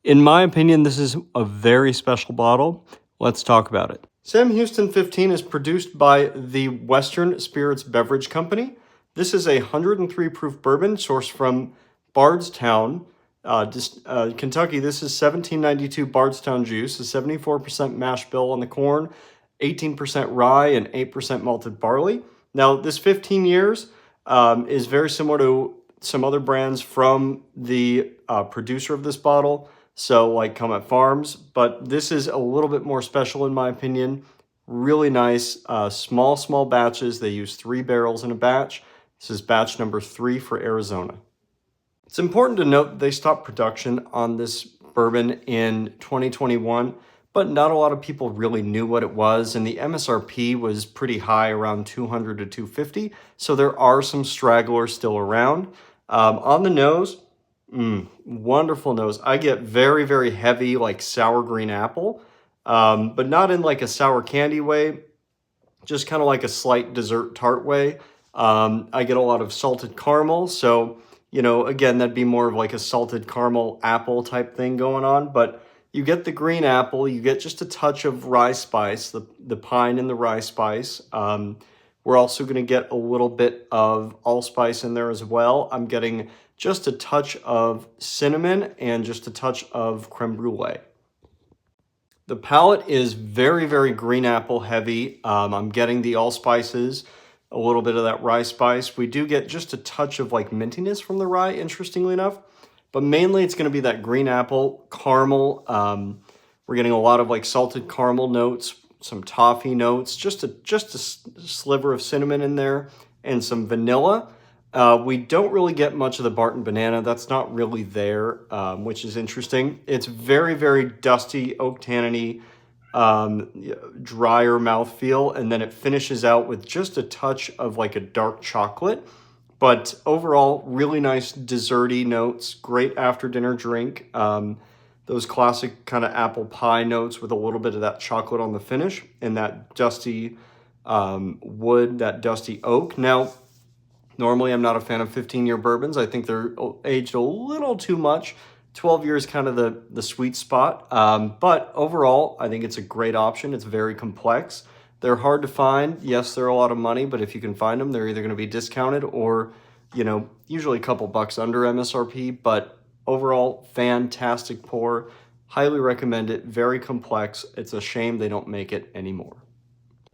In my opinion, this is a very special bottle. Let's talk about it. Sam Houston 15 is produced by the Western Spirits Beverage Company. This is a 103 proof bourbon sourced from Bardstown, Kentucky. This is 1792 Bardstown juice, a 74% mash bill on the corn, 18% rye, and 8% malted barley. Now, this 15 years is very similar to some other brands from the producer of this bottle. So like Comet Farms, but this is a little bit more special in my opinion. Really nice, small batches. They use 3 barrels in a batch. This is batch number 3 for Arizona. It's important to note that they stopped production on this bourbon in 2021, but not a lot of people really knew what it was, and the MSRP was pretty high, around $200 to $250, so there are some stragglers still around. On the nose, wonderful nose. I get very heavy, like sour green apple, but not in like a sour candy way, just kind of like a slight dessert tart way. I get a lot of salted caramel, so, you know, again, that'd be more of like a salted caramel apple type thing going on, but you get the green apple, you get just a touch of rye spice, the pine and the rye spice. We're also going to get a little bit of allspice in there as well. I'm getting just a touch of cinnamon and just a touch of creme brulee. The palate is very green apple heavy. I'm getting the allspices, a little bit of that rye spice. We do get just a touch of like mintiness from the rye, interestingly enough, but mainly it's going to be that green apple caramel. We're getting a lot of like salted caramel notes, some toffee notes, just a sliver of cinnamon in there, and some vanilla. We don't really get much of the Barton banana. That's not really there, which is interesting. It's very dusty, oak tannin-y, drier mouthfeel, and then it finishes out with just a touch of like a dark chocolate. But overall, really nice desserty notes, great after dinner drink. Those classic kind of apple pie notes with a little bit of that chocolate on the finish and that dusty wood, that dusty oak. Now, normally I'm not a fan of 15-year bourbons. I think they're aged a little too much. 12 years kind of the sweet spot. But overall, I think it's a great option. It's very complex. They're hard to find. Yes, they're a lot of money, but if you can find them, they're either going to be discounted or, you know, usually a couple bucks under MSRP. But overall, fantastic pour. Highly recommend it. Very complex. It's a shame they don't make it anymore.